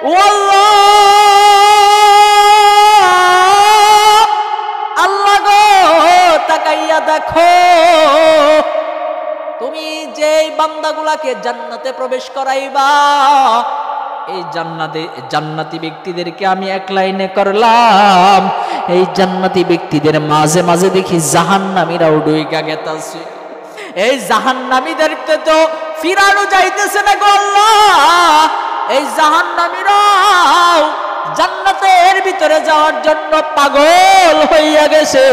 ও আল্লাহ, আল্লাহ গো তাকাইয়া দেখো, তুমি যে বান্দাগুলাকে জান্নাতে প্রবেশ করাইবা, এই জান্নাতি ব্যক্তিদেরকে আমি এক লাইনে করলাম, এই জান্নাতি ব্যক্তিদের মাঝে মাঝে দেখি জাহান্নামীরাও ডুইকা গেতাছে। এই জাহান্নামীদেরকে তো ফিরানো যাইতেছে না গো আল্লাহ, এই জাহান্নামীরাও জান্নাতের ভিতরে যাওয়ার জন্য পাগল হইয়া গেছে।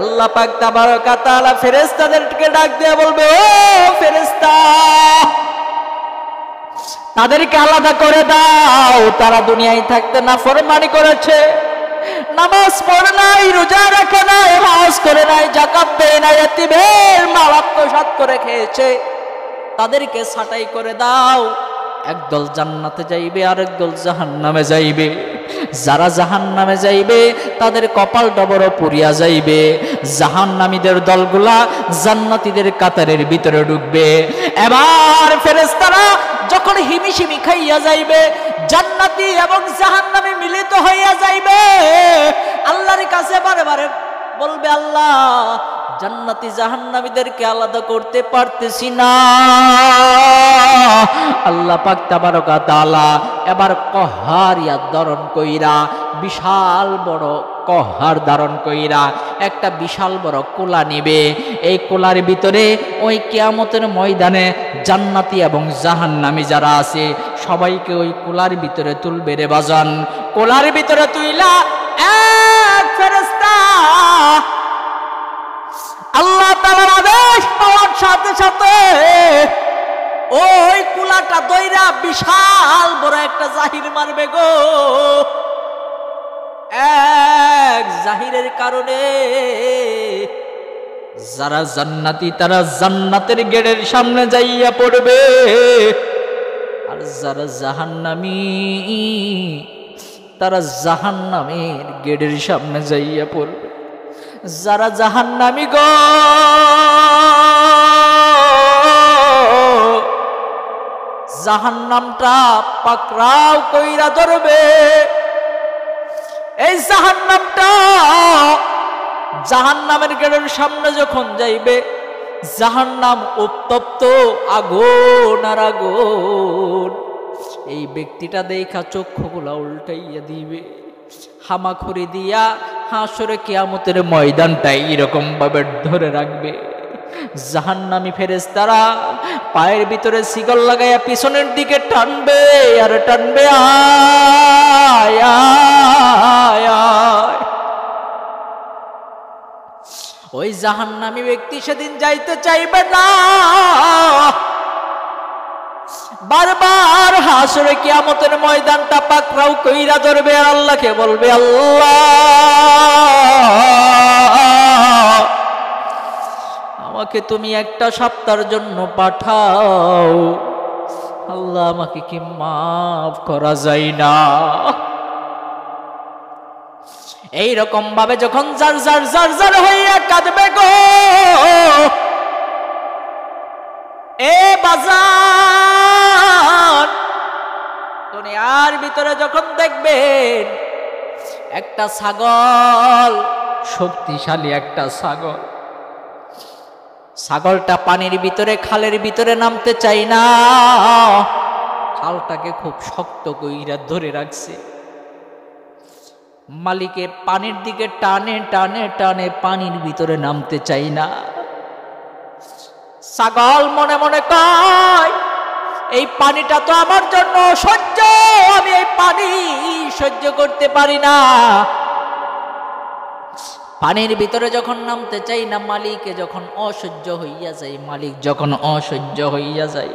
আল্লাহ পাক তাবারক ওয়া তাআলা ফেরেশতাদেরকে ডাক দিয়ে বলবে, ও ফেরেশতা, তাদেরকে আলাদা করে দাও, তারা দুনিয়ায় থাকতে নাফরমানি করেছে, নামাজ পড়ে নাই, রোজা রাখে নাই, হজ করে নাই, যাকাত দেয় নাই, এতিমের মাল আত্মসাৎ করে খেয়েছে, তাদেরকে ছাঁটাই করে দাও। একদল জান্নাতে যাইবে আর একদল জাহান্নামে যাইবে। যারা জাহান্নামে যাইবে তাদের কপালটা বড় পুড়িয়া যাইবে, জাহান্নামীদের দলগুলা জান্নাতীদের কাতারের ভিতরে ঢুকবে। এবার ফেরেশতারা যখন হিমিশিমি খাইয়া যাইবে, জান্নাতি এবং জাহান্নামী মিলিত হইয়া যাইবে, আল্লাহর কাছে বারে বারে বলবে, আল্লাহ জান্নাতি জাহান্নামীদেরকে আলাদা করতে পারতেছি না। আল্লাহ পাক তাবারক ওয়া তাআলা এবার কহারিয়া ধারণ কইরা, বিশাল বড় কহার ধারণ কইরা একটা বিশাল বড় কোলা নিবে। এই কোলার ভিতরে ওই কিয়ামতের ময়দানে জান্নাতি এবং জাহান্নামী যারা আছে সবাইকে ওই কোলার ভিতরে তুলবে রে বাজান। কোলার ভিতরে তুইলা এক ফেরেশতা আল্লাহ তাআলার আদেশ পাওয়ার সাথে সাথে ওই কুলাটা দইরা বিশাল বড় একটা জাহির মারবে গো। এক জাহিরের কারণে যারা জান্নাতি তারা জান্নাতের গেটের সামনে যাইয়া পড়বে, আর যারা জাহান্নামী তারা জাহান্নামের গেটের সামনে যাইয়া পড়বে। যারা জাহান্নামী গো, জাহান্নামটা পাকড়াও কইরা ধরবে। এই জাহান্নামটা জাহান্নামের গেটের সামনে যখন যাইবে, জাহান্নাম উত্তপ্ত আগুন আর আগুন। এই ব্যক্তিটা দেখা চক্ষুগুলা উল্টাইয়া দিবে, হামাখুরি দিয়া হাসরে কিয়ামতের ময়দানটা এরকম ভাবে ধরে রাখবে। জাহান্নামী ফেরেশতারা পায়ের ভিতরে শিকল লাগাইয়া পিছনের দিকে টানবে আর টানবে, আয় আয় আয়। ওই জাহান্নামী ব্যক্তি সেদিন যাইতে চাইবে না, বারবার হাসরে কিয়ামতের ময়দানটা পাকড়াও কইরা ধরবে আর আল্লাহকে বলবে, আল্লাহ আমাকে তুমি একটা সপ্তাহের জন্য পাঠাও, আল্লাহ আমাকে কি মাফ করা যায় না? এইরকম ভাবে যখন জার জার জার জার হইয়া কাঁদবে গো, এ বাজার দুনিয়ার ভিতরে যখন দেখবেন একটা ছাগল, শক্তিশালী একটা ছাগল, ছাগলটা পানির ভিতরে খালের ভিতরে নামতে চাই না, খালটাকে খুব শক্ত কইরা ধরে রাখছে, মালিকে পানির দিকে টানে টানে টানে পানির ভিতরে নামতে চাই না। ছাগল মনে মনে কয়, এই পানিটা তো আমার জন্য সহ্য, আমি এই পানি সহ্য করতে পারি না। পানির ভিতরে যখন নামতে চাই না, মালিকে যখন অসহ্য হইয়া যায়, মালিক যখন অসহ্য হইয়া যায়,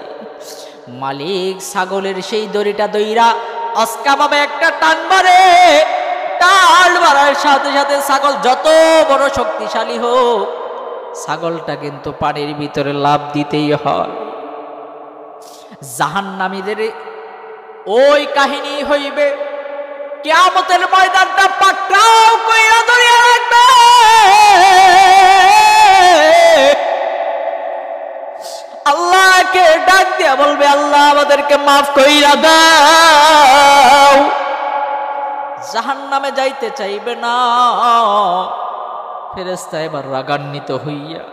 মালিক ছাগলের সেই দড়িটা দইরা আজকাভাবে একটা টান মারে। টান মারার সাথে সাথে ছাগল যত বড় শক্তিশালী হোক, ছাগলটা কিন্তু পানির ভিতরে লাফ দিতেই হয়। জাহান্নামীদের ওই কাহিনী হইবে, কিয়ামতের ময়দানটা পাকড়াও কইরা ধরিয়া রাখবে। আল্লাহকে ডাক দিয়া বলবে, আল্লাহ আমাদেরকে মাফ কইরা দাও, জাহান্নামে যাইতে চাইবে না। ফেরেশতা এবার রাগান্বিত হইয়া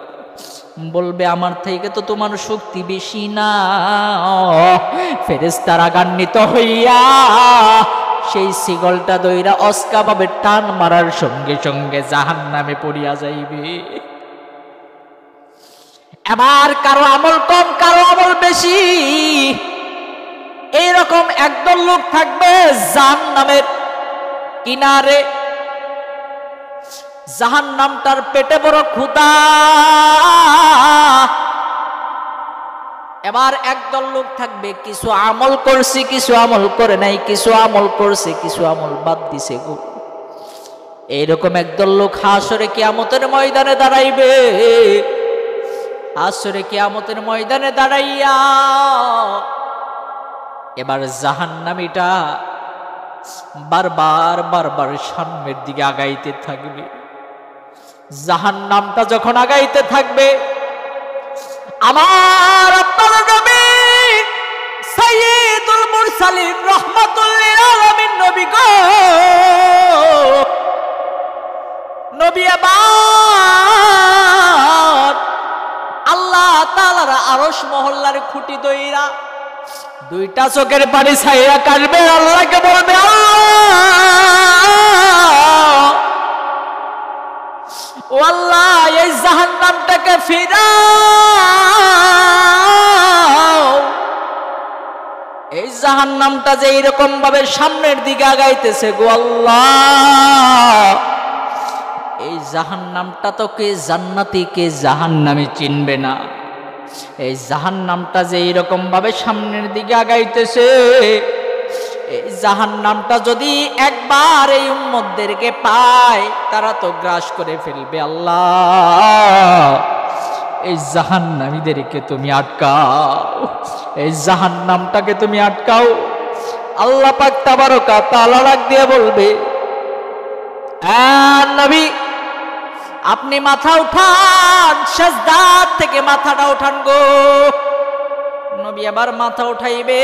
বলবে আমার থেকে তো তোমার শক্তি বেশি না। ফেরেশতা রাগান্বিত হইয়া সেই শিকলটা দইরা অস্কা ভাবে টান মারার সঙ্গে সঙ্গে জাহান্নামে পড়িয়া যাইবে। এবার কারো আমল কম কারো আমল বেশি, এইরকম একদল লোক থাকবে জাহান্নামের কিনারে, জাহান্নামটার পেটে বড় ক্ষুধা। এবার একদল লোক থাকবে কিছু আমল করছি কিছু আমল করে নাই, কিছু আমল করছে কিছু আমল বাদ দিছে গো। এইরকম একদল লোক হাসরে কিয়ামতের ময়দানে দাঁড়াইবে। হাসরে কিয়ামতের ময়দানে দাঁড়াইয়া এবার জাহান্নামীটা বারবার বারবার সামনের দিকে আগাইতে থাকবে। জাহান্নামটা যখন আগাইতে থাকবে, আমার আপনার নবী সাইয়্যিদুল মুরসালিন রাহমাতুল লিল আলামিন নবী গো, নবী আবার আল্লাহ তাআলার আরশ মহল্লার খুঁটি দইরা দুইটা চোখের পানি ছাইয়া কাটবে, আল্লাহকে বলবে ও আল্লাহ এই জাহান্নামটাকে ফিরাও। এই জাহান্নামটা যে এইরকম ভাবে সামনের দিকে আগাইতেছে গো আল্লাহ, এই জাহান্নামটা তো কে জান্নাতি কে জাহান্নামী চিনবে না। এই জাহান্নামটা যে এইরকম ভাবে সামনের দিকে আগাইতেছে, এই জাহান্নামটা যদি একবার এই উম্মতদেরকে পায় তারা তো গ্রাস করে ফেলবে। আল্লাহ এই জাহান্নামীদেরকে তুমি আটকাও, এই জাহান্নামটাকে তুমি আটকাও। আল্লাহ পাক তাবারকা তাআলা ডাক দিয়ে বলবে নবী আপনি মাথা উঠান, সিজদা থেকে মাথাটা উঠান গো। নবী আবার মাথা উঠাইবে।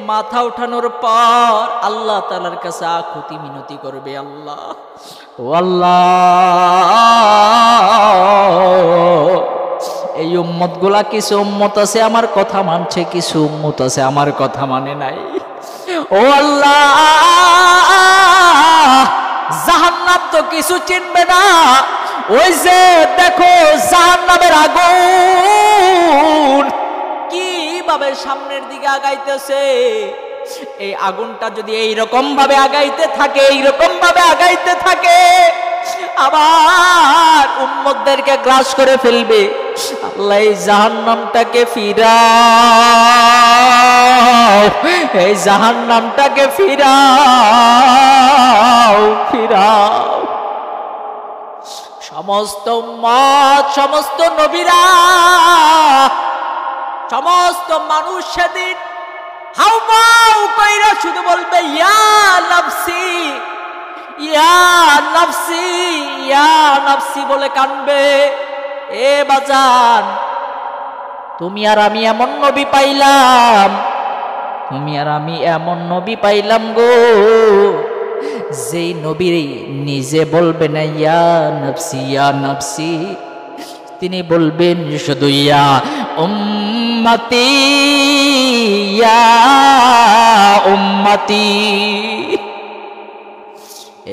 মাথা উঠানোর পর আল্লাহ তাআলার কাছে আকুতি মিনতি করবে, আল্লাহ ও আল্লাহ এই উম্মত গুলা কিছু উম্মত আছে আমার কথা মানছে, কিছু উম্মত আছে আমার কথা মানে নাই। ও আল্লাহ জাহান্নাম তো কিছু চিনবে না, ওই যে দেখো জাহান্নামের আগুন কিভাবে সামনের দিকে আগাইতেছে। এই আগুনটা যদি এইরকম ভাবে আগাইতে থাকে, এইরকম ভাবে আগাইতে থাকে, আবার উম্মতদেরকে গ্রাস করে ফেলবে। আল্লাহ এই জাহান্নামটাকে ফিরাও, এই জাহান্নামটাকে ফিরাও ফিরাও। সমস্ত উম্মত সমস্ত নবীরা সমস্ত মানুষ সেদিন হাউমাউ কইরা শুধু বলবে ইয়া নফসি ইয়া নফসি ইয়া নফসি বলে কানবে। এ বাজান তুমি আর আমি এমন নবী পাইলাম, তুমি আর আমি এমন নবী পাইলাম গো, যেই নবী নিজে বলবে না ইয়া নফসি ইয়া নফসি, তিনি বলবেন শুধু ইয়া উম্মতি ইয়া উম্মতি।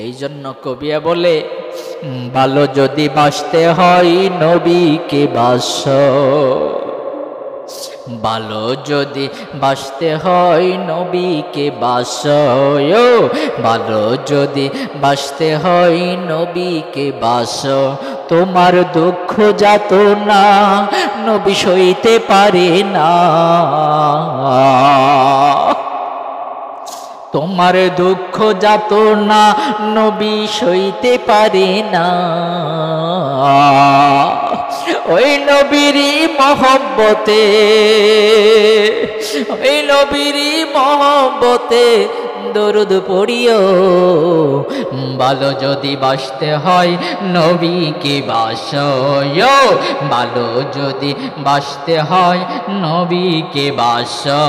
এই জন্য কবিয়া বলে ভালো যদি বাসতে হয় নবীকে বাসো, ভালো যদি বাসতে হয় নবীকে বাসো, ভালো যদি বাসতে হয় নবীকে বাসো। তোমার দুঃখ যাতনা নবী সইতে পারে না, তোমার দুঃখ যাতনা নবী সইতে পারে না। ওই নবীরই মহব্বতে, ওই নবীরই মহব্বতে দরুদ পড়িও। ভালো যদি বাসতে হয় নবীকে বাসো, ভালো যদি বাসতে হয় নবীকে বাসো।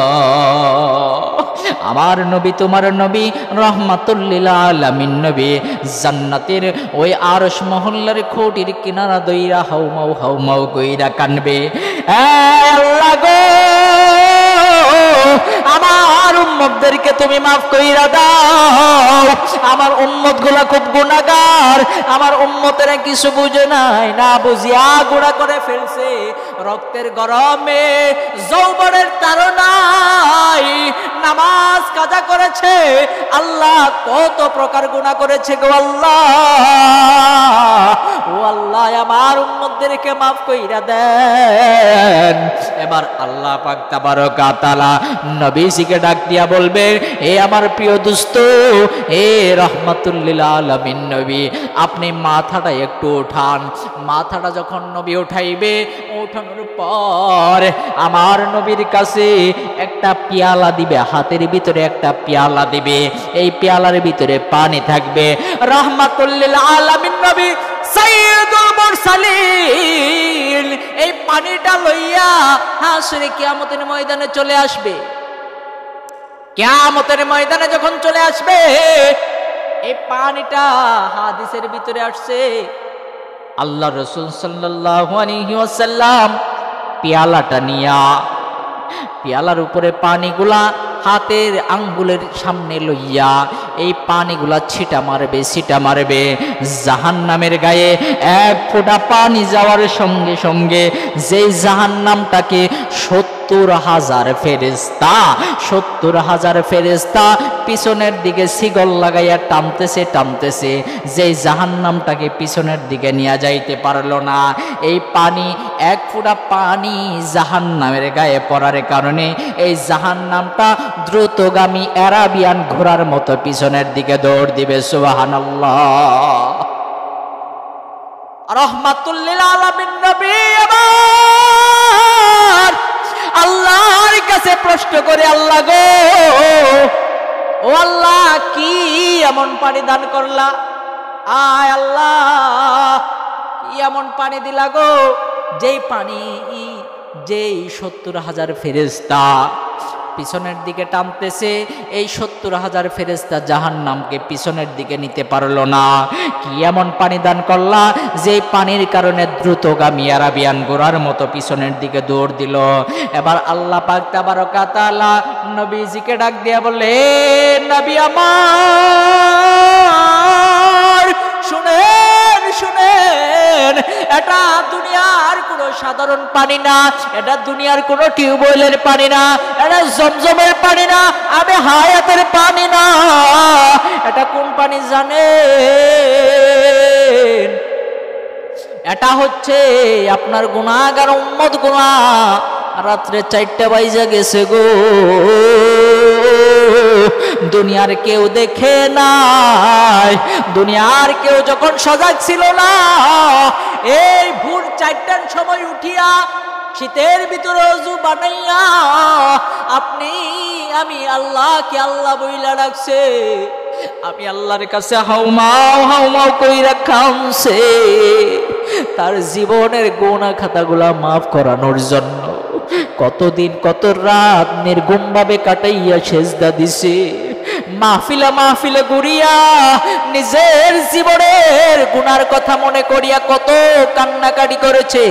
আমার নবী তোমার নবী রহমাতুল লিল আলামিন নবী জান্নাতের ওই আরশ মহল্লার খুঁটির কিনারা দইরা হাউমাউ কইরা কানবে, আল্লাহ গো আমার উম্মতদেরকে তুমি মাফ কইরা দাও, আমার উম্মতগুলা খুব গুনাহগার, আমার উম্মতেরা কিছু বুঝে নাই, না বুঝিয়া গুনাহ করে ফেলছে, রক্তের গরমে যৌবনের তাড়নায় নামাজ কাজা করেছে, আল্লাহ কত প্রকার গুনাহ করেছে গো আল্লাহ, ও আল্লাহ আমার উম্মতদেরকে মাফ কইরা দেন। এবার আল্লাহ পাক তাবারকা তাআলা নবীজিকে ডাক দিয়া বলবে, এ আমার প্রিয় দোস্ত, এ রহমাতুল লিল আলামিন নবী, আপনি মাথাটা একটু উঠান। মাথাটা যখন নবী উঠাইবে, উঠানোর পর আমার নবীর কাছে একটা পেয়ালা দিবে, হাতের ভিতরে একটা পেয়ালা দিবে, এই পেয়ালার ভিতরে পানি থাকবে। রহমাতুল লিল আলামিন নবী সাইয়্যিদুল মুরসালিন এই পানিটা লইয়া হাসরে কিয়ামতের ময়দানে চলে আসবে। কিয়ামতের ময়দানে যখন চলে আসবে, এই পানিটা হাদিসের ভিতরে আসছে, আল্লাহ রাসূল সাল্লাল্লাহু আলাইহি ওয়াসাল্লাম পেয়ালাটা নিয়া, পেয়ালার উপরে পানিগুলা হাতের আঙ্গুলের সামনে লইয়া এই পানিগুলা ছিটা মারবে জাহান্নামের গায়ে। এক ফোঁটা পানি যাওয়ার সঙ্গে সঙ্গে যেই জাহান্নামটাকে 70,000 ফেরেশতা পিছনের দিকে শিকল লাগাইয়া টানতেছে, যেই জাহান্নামটাকে পিছনের দিকে নিয়ে যাইতে পারলো না। এই পানি, এক ফোঁটা পানি জাহান্নামের গায়ে পড়ার কারণে এই জাহান্নামটা দ্রুতগামী আরাবিয়ান ঘোড়ার মতো পিছনের দিকে দৌড় দিবে। সুবহানাল্লাহ। রহমাতুল লিল আলামিন নবী আমার আল্লাহর কাছে প্রশ্ন করে, আল্লাহ গো, ও আল্লাহ কি এমন পানি দান করলা, আয় আল্লাহ কি এমন পানি দিলা গো, যেই পানি যেই 70,000 ফেরেশতা পিছনের দিকে টানতেছে, এই 70,000 ফেরেশতা জাহান্নামকে পিছনের দিকে নিতে পারলো না। কি এমন পানি দান করলা, যে পানির কারণে দ্রুতগামী আরাবিয়ান ঘোড়ার মতো পিছনের দিকে দৌড় দিল। এবার আল্লাহ পাক তাবারকা তাআলা নবীজিকে ডাক দিয়া বলে, নবী আমার শুনেন, এটা দুনিয়ার কোনো সাধারণ পানি না, এটা দুনিয়ার কোনো টিউবওয়েলের পানি না, এটা জমজমের পানি না, আবে হায়াতের পানি না। এটা কোন পানি জানেন? এটা হচ্ছে আপনার গুনাহগার উম্মত গুলা রাত্রে 4টা বাজে গেছে গো, দুনিয়ার কেউ দেখে নাই, দুনিয়ার কেউ যখন সজাগ ছিল না, এই ভোর 4টার সময় উঠিয়া শীতের ভিতরে ওযু বানাইয়া আপনি আমি আল্লাহকে আল্লাহ বইলা ডাকছে, আমি আল্লাহর কাছে হাউমাউ কইরা কাঁদছে তার জীবনের গুনাহ খাতাগুলা মাফ করানোর জন্য। কতদিন কত রাত নির্গুমভাবে কাটাইয়া সেজদা দিছে, মাহফিলে ঘুরিয়া নিজের জীবনের গুনার কথা মনে করিয়া কত কান্নাকাটি করেছে।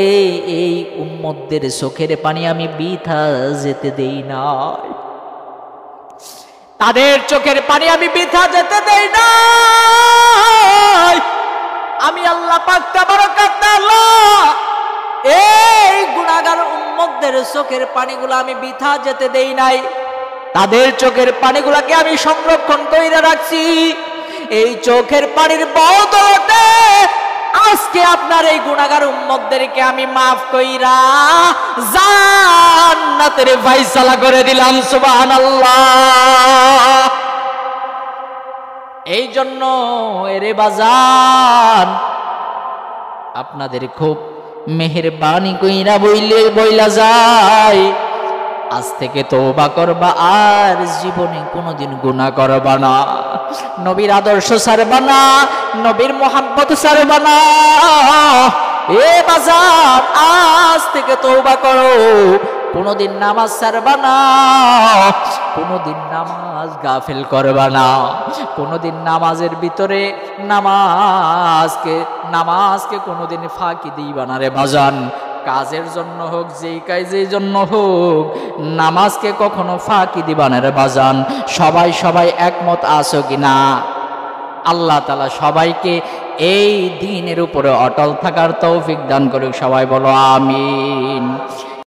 এই উম্মতদের চোখের পানি আমি বৃথা যেতে দেই না, তাদের চোখের পানি আমি বৃথা যেতে দেই না। আমি আল্লাহ পাক তাবারকা তাআলা এই গুনাহগার উম্মতদের চোখের পানিগুলো আমি বৃথা যেতে দেই নাই, তাদের চোখের পানিগুলোকে আমি সংরক্ষণ কইরা রাখছি। এই চোখের পানির বদৌলতে আজকে আপনার এই গুনাহগার উম্মতদেরকে আমি মাফ কইরা জান্নাতের ফয়সালা করে দিলাম। সুবহানাল্লাহ। এই জন্য এরে বাজান আপনাদের খুব মেহেরবানি কইরা বইলা যায়, আজ থেকে তওবা করবা, আর জীবনে কোনোদিন গুনাহ করবা না, নবীর আদর্শ ছাড়বা না, নবীর মুহাব্বত ছাড়বা না। এ বাজার আজ থেকে তওবা করো, কোনোদিন নামাজ ছাড়বা না, কোনোদিন নামাজ গাফিল করবা না, কোনোদিন নামাজের ভিতরে নামাজকে কোনোদিন ফাঁকি দিবা না রে বাজান। কাজের জন্য হোক, যেই কাজের জন্য হোক, নামাজকে কখনো ফাঁকি দিবা না রে বাজান। সবাই একমত আছো কিনা? আল্লাহ তাআলা সবাইকে এই দ্বীনের উপরে অটল থাকার তৌফিক দান করুক। সবাই বলো আমিন।